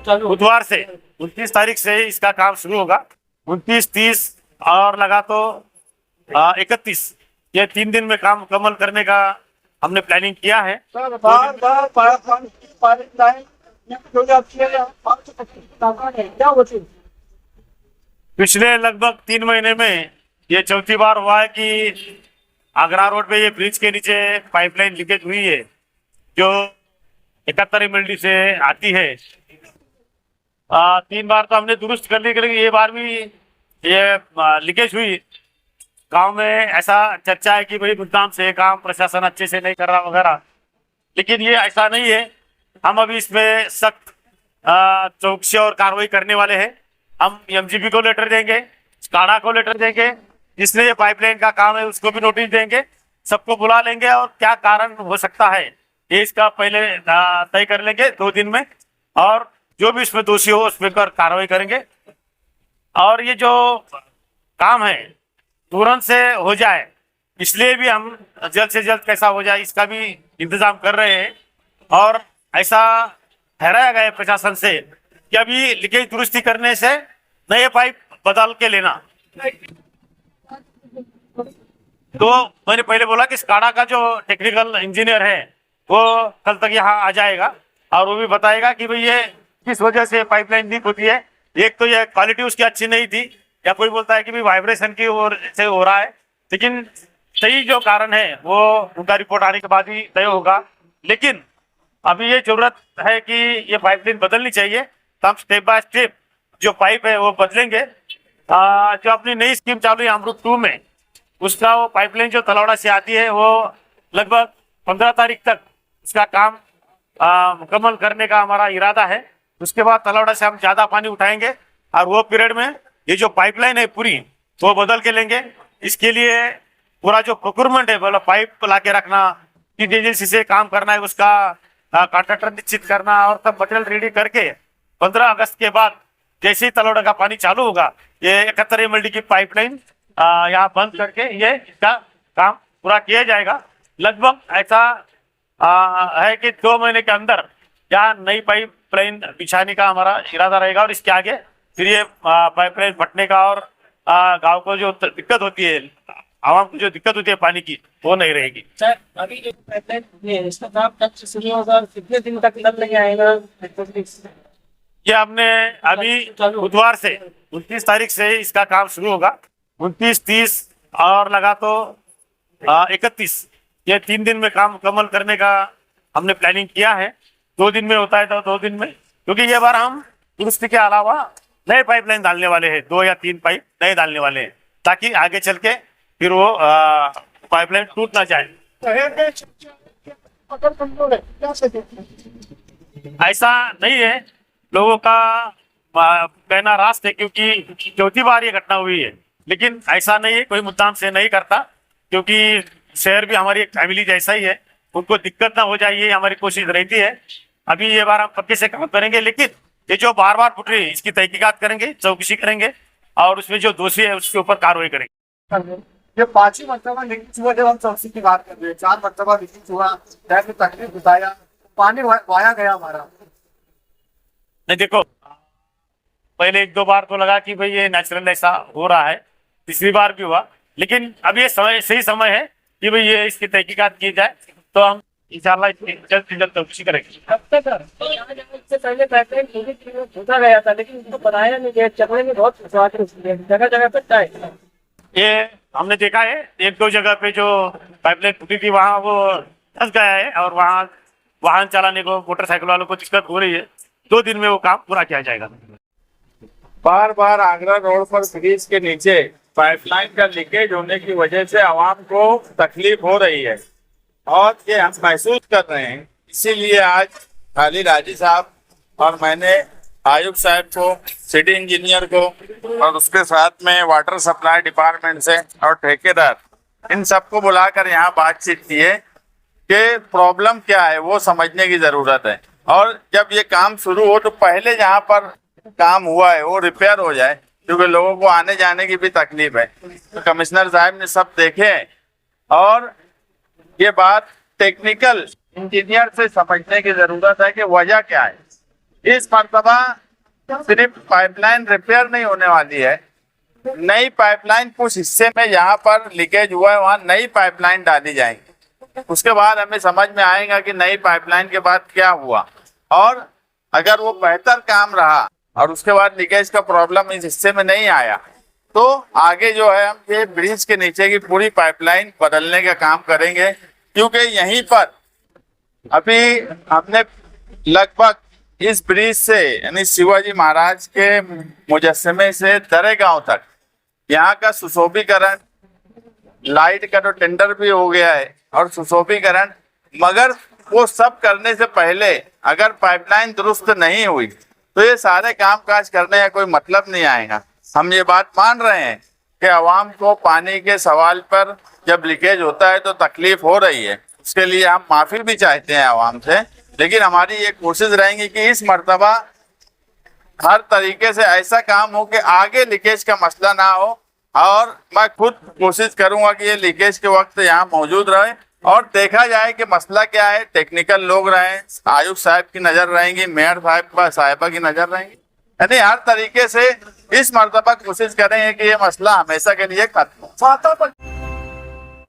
बुधवार से 29 तारीख से इसका काम शुरू होगा। 29, 30 और लगा तो 31, ये 3 दिन में काम मुकम्मल करने का हमने प्लानिंग किया है। पिछले लगभग 3 महीने में ये चौथी बार हुआ है कि आगरा रोड पे ये ब्रिज के नीचे पाइपलाइन लीकेज हुई है, जो 71 MLD से आती है। 3 बार तो हमने दुरुस्त कर ली, लेकिन ये बार भी ये लीकेज हुई। गांव में ऐसा चर्चा है कि भाई मुद्दाम से काम प्रशासन अच्छे से नहीं कर रहा वगैरह, लेकिन ये ऐसा नहीं है। हम अभी इसमें सख्त चौकसी और कार्रवाई करने वाले हैं। हम MGB को लेटर देंगे, स्काडा को लेटर देंगे, जिसने ये पाइपलाइन का काम है उसको भी नोटिस देंगे, सबको बुला लेंगे और क्या कारण हो सकता है ये इसका पहले तय कर लेंगे 2 दिन में, और जो भी इसमें दोषी हो उस पर कार्रवाई करेंगे। और ये जो काम है तुरंत से हो जाए, इसलिए भी हम जल्द से जल्द कैसा हो जाए इसका भी इंतजाम कर रहे हैं। और ऐसा ठहराया गया है प्रशासन से कि अभी लीकेज दुरुस्ती करने से नए पाइप बदल के लेना। तो मैंने पहले बोला कि स्काडा का जो टेक्निकल इंजीनियर है वो कल तक यहाँ आ जाएगा और वो भी बताएगा कि भाई ये किस वजह से पाइपलाइन लीक होती है। एक तो ये क्वालिटी उसकी अच्छी नहीं थी, या कोई बोलता है कि भाई वाइब्रेशन की ओर से हो रहा है, लेकिन सही जो कारण है वो उनका रिपोर्ट आने के बाद ही तय होगा। लेकिन अभी ये जरूरत है कि ये पाइपलाइन बदलनी चाहिए, तो हम स्टेप बाय स्टेप जो पाइप है वो बदलेंगे। जो अपनी नई स्कीम चालू है अमृत 2 में, उसका वो पाइपलाइन जो तलौड़ा से आती है वो लगभग 15 तारीख तक उसका काम मुकम्मल करने का हमारा इरादा है। उसके बाद तलौड़ा से हम ज़्यादा पानी उठाएंगे और वो पीरियड में ये जो पाइपलाइन है पूरी वो बदल के लेंगे। इसके लिए पूरा जो प्रोक्योरमेंट है, मतलब पाइप ला के रखना, किस एजेंसी से काम करना है उसका कॉन्ट्रैक्टर निश्चित करना और सब मटेरियल रेडी करके 15 अगस्त के बाद जैसे ही तलौड़ा का पानी चालू होगा, ये 71 MLD की पाइपलाइन यहाँ बंद करके ये इसका काम पूरा किया जाएगा। लगभग ऐसा है कि 2 महीने के अंदर यहाँ नई पाइपलाइन बिछाने का हमारा इरादा रहेगा। और इसके आगे फिर ये पाइपलाइन फटने का और गांव को जो दिक्कत होती है, आवाम को जो दिक्कत होती है पानी की, वो नहीं रहेगी। अभी जो पाइपलाइन है इसका काम कब से शुरू होगा, कितने दिन तक लग लगे आएगा? ये हमने अभी बुधवार से 29 तारीख से इसका काम शुरू होगा। 29, 30 और लगा तो 31, ये 3 दिन में काम मुकम्मल करने का हमने प्लानिंग किया है। 2 दिन में होता है तो 2 दिन में, क्योंकि ये बार हम दुरुस्ती के अलावा नए पाइपलाइन डालने वाले हैं, 2 या 3 पाइप नए डालने वाले हैं, ताकि आगे चल के फिर वो पाइपलाइन टूट ना जाए। ऐसा नहीं है, लोगों का कहना रास्त है, क्योंकि चौथी बार ये घटना हुई है। लेकिन ऐसा नहीं है, कोई मुद्दाम से नहीं करता, क्योंकि शहर भी हमारी एक फैमिली जैसा ही है, उनको दिक्कत ना हो जाए ये हमारी कोशिश रहती है। अभी ये बार हम पक्के से काम करेंगे, लेकिन ये जो बार बार फुट रही है इसकी तहकीकात करेंगे, चौकसी करेंगे और उसमें जो दोषी है उसके ऊपर कार्रवाई करेंगे। ये 5वीं मरतबा लीकेज हुआ, जब हम चौकसी की बात कर रहे हैं, 4 मरतबा लीकेज हुआ, तकलीफ बताया, पानी वाया गया हमारा। नहीं देखो, पहले 1-2 बार तो लगा कि भाई ये नेचुरल ऐसा हो रहा है, तीसरी बार भी हुआ, लेकिन अब ये सही समय है कि भाई ये इसकी तहकीकात की जाए, तो हम इंशाल्लाह जल्द से जल्द तौफीक करेंगे। अब तक इससे पहले पाइपलाइन होता गया था, लेकिन उसको बनाया नहीं गया, चकले में बहुत जगह जगह पे टाइट। ये हमने देखा है 1-2 जगह पे जो पाइपलाइन टूटी थी वहाँ वो धंस गया है, और वहाँ वाहन चलाने को, मोटरसाइकिल वालों को दिक्कत हो रही है। 2 दिन में वो काम पूरा किया जाएगा। बार बार आगरा रोड पर ब्रिज के नीचे पाइपलाइन का लीकेज होने की वजह से आवाम को तकलीफ हो रही है और ये हम महसूस कर रहे हैं। इसीलिए आज खाली राजी साहब और मैंने आयुक्त साहब को, सिटी इंजीनियर को और उसके साथ में वाटर सप्लाई डिपार्टमेंट से और ठेकेदार, इन सबको बुलाकर यहाँ बातचीत की है कि प्रॉब्लम क्या है वो समझने की जरूरत है। और जब ये काम शुरू हो तो पहले जहाँ पर काम हुआ है वो रिपेयर हो जाए, क्योंकि लोगों को आने जाने की भी तकलीफ है। तो कमिश्नर साहब ने सब देखे हैं और ये बात टेक्निकल इंजीनियर से समझने की जरूरत है कि वजह क्या है। इस मर्तबा सिर्फ पाइपलाइन रिपेयर नहीं होने वाली है, नई पाइपलाइन कुछ हिस्से में यहाँ पर लीकेज हुआ है, वहाँ नई पाइपलाइन डाली जाएगी। उसके बाद हमें समझ में आएगा कि नई पाइपलाइन के बाद क्या हुआ, और अगर वो बेहतर काम रहा और उसके बाद लीकेज का प्रॉब्लम इस हिस्से में नहीं आया, तो आगे जो है हम ये ब्रिज के नीचे की पूरी पाइपलाइन बदलने का काम करेंगे। क्योंकि यहीं पर अभी हमने लगभग इस ब्रिज से यानी शिवाजी महाराज के मुजस्समे से दरेगांव तक यहाँ का सुशोभीकरण, लाइट का तो टेंडर भी हो गया है और सुशोभीकरण, मगर वो सब करने से पहले अगर पाइपलाइन दुरुस्त नहीं हुई तो ये सारे काम काज करने का कोई मतलब नहीं आएगा। हम ये बात मान रहे हैं कि आवाम को पानी के सवाल पर जब लीकेज होता है तो तकलीफ हो रही है, उसके लिए हम माफी भी चाहते हैं आवाम से, लेकिन हमारी ये कोशिश रहेगी कि इस मर्तबा हर तरीके से ऐसा काम हो कि आगे लीकेज का मसला ना हो, और मैं खुद कोशिश करूंगा कि ये लीकेज के वक्त यहाँ मौजूद रहे और देखा जाए कि मसला क्या है। टेक्निकल लोग रहें, आयुक्त साहब की नजर रहेंगी, मेयर साहिबा की नजर रहेंगी, यानी हर तरीके से इस मर्तबा कोशिश करेंगे कि ये मसला हमेशा के लिए खत्म हो।